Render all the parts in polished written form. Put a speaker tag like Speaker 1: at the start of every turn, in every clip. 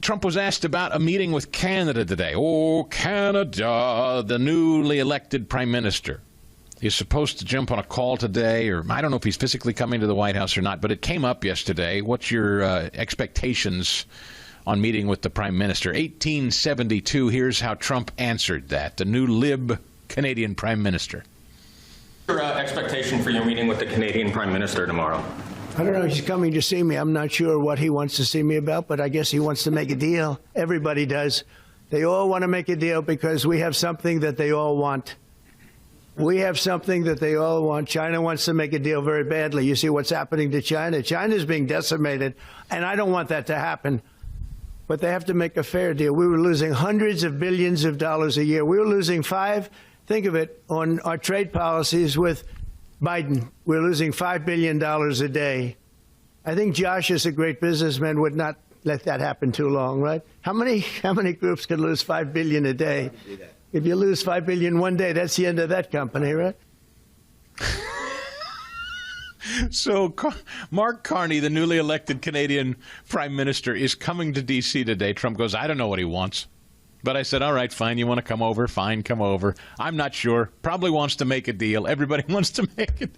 Speaker 1: Trump was asked about a meeting with Canada today. Oh, Canada, the newly elected prime minister. He's supposed to jump on a call today, or I don't know if he's physically coming to the White House or not, but it came up yesterday. What's your expectations on meeting with the prime minister? 1872, here's how Trump answered that, the new Lib Canadian prime minister.
Speaker 2: Your expectation for your meeting with the Canadian prime minister tomorrow?
Speaker 3: I don't know. He's coming to see me. I'm not sure what he wants to see me about, but I guess he wants to make a deal. Everybody does. They all want to make a deal because we have something that they all want. We have something that they all want. China wants to make a deal very badly. You see what's happening to China. China's being decimated, and I don't want that to happen. But they have to make a fair deal. We were losing hundreds of billions of dollars a year. We were losing think of it, on our trade policies with Biden. We're losing $5 billion a day. I think Josh, as a great businessman, would not let that happen too long, right? How many groups could lose $5 billion a day? If you lose $5 billion one day, that's the end of that company, right?
Speaker 1: So Mark Carney, the newly elected Canadian prime minister, is coming to D.C. today. Trump goes, I don't know what he wants. But I said, all right, fine, you want to come over? Fine, come over. I'm not sure. Probably wants to make a deal. Everybody wants to make it.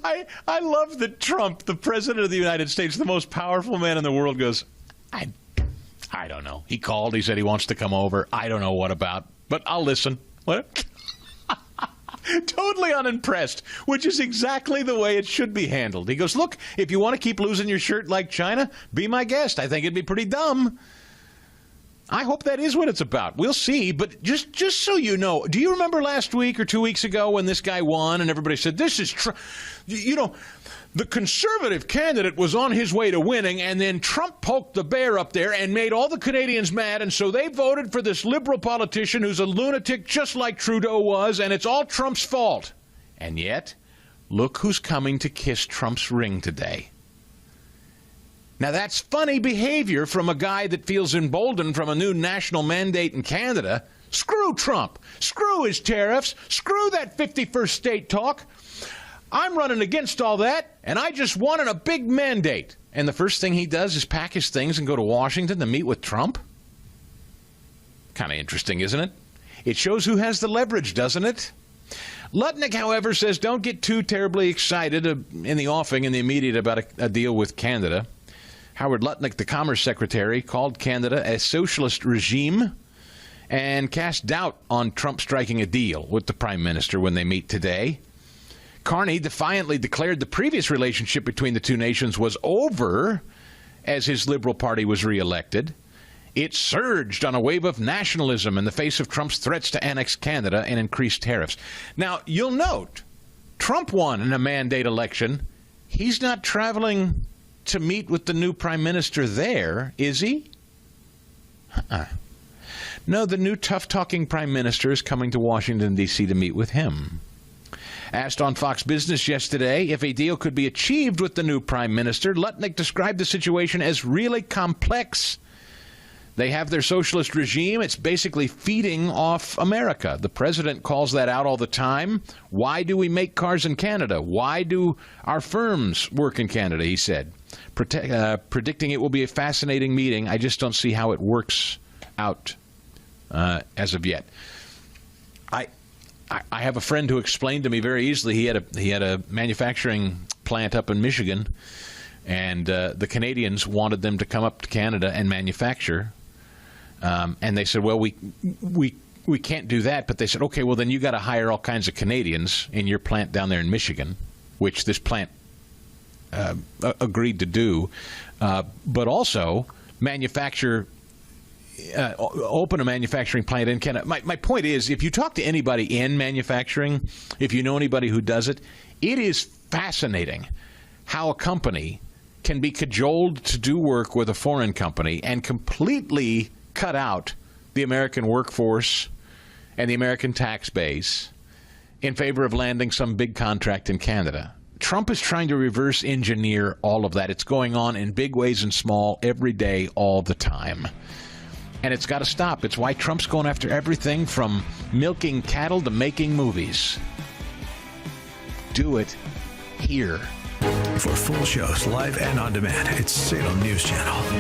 Speaker 1: I love that Trump, the president of the United States, the most powerful man in the world, goes, I don't know. He called. He said he wants to come over. I don't know what about, but I'll listen. What? Totally unimpressed, which is exactly the way it should be handled. He goes, look, if you want to keep losing your shirt like China, be my guest. I think it'd be pretty dumb. I hope that is what it's about. We'll see. But just so you know, do you remember last week or 2 weeks ago when this guy won and everybody said, this is the conservative candidate was on his way to winning, and then Trump poked the bear up there and made all the Canadians mad, and so they voted for this liberal politician who's a lunatic just like Trudeau was, and it's all Trump's fault. And yet, look who's coming to kiss Trump's ring today. Now, that's funny behavior from a guy that feels emboldened from a new national mandate in Canada. Screw Trump. Screw his tariffs. Screw that 51st state talk. I'm running against all that, and I just wanted a big mandate. And the first thing he does is pack his things and go to Washington to meet with Trump? Kind of interesting, isn't it? It shows who has the leverage, doesn't it? Lutnick, however, says don't get too terribly excited in the offing, in the immediate, about a deal with Canada. Howard Lutnick, the Commerce Secretary, called Canada a socialist regime and cast doubt on Trump striking a deal with the Prime Minister when they meet today. Carney defiantly declared the previous relationship between the two nations was over as his Liberal Party was reelected. It surged on a wave of nationalism in the face of Trump's threats to annex Canada and increase tariffs. Now, you'll note, Trump won in a mandate election. He's not traveling to meet with the new prime minister there, is he? No, the new tough-talking prime minister is coming to Washington, D.C. to meet with him. Asked on Fox Business yesterday if a deal could be achieved with the new prime minister, Lutnick described the situation as really complex. They have their socialist regime. It's basically feeding off America. The president calls that out all the time. Why do we make cars in Canada? Why do our firms work in Canada, he said. Predicting it will be a fascinating meeting. I just don't see how it works out as of yet. I have a friend who explained to me very easily. He had a manufacturing plant up in Michigan, and the Canadians wanted them to come up to Canada and manufacture. And they said, well, we can't do that. But they said, okay, well, then you got to hire all kinds of Canadians in your plant down there in Michigan, which this plant agreed to do, but also open a manufacturing plant in Canada. My point is, if you talk to anybody in manufacturing, if you know anybody who does it, it is fascinating how a company can be cajoled to do work with a foreign company and completely cut out the American workforce and the American tax base in favor of landing some big contract in Canada. Trump is trying to reverse engineer all of that. It's going on in big ways and small every day, all the time. And it's got to stop. It's why Trump's going after everything from milking cattle to making movies. Do it here.
Speaker 4: For full shows, live and on demand, it's Salem News Channel.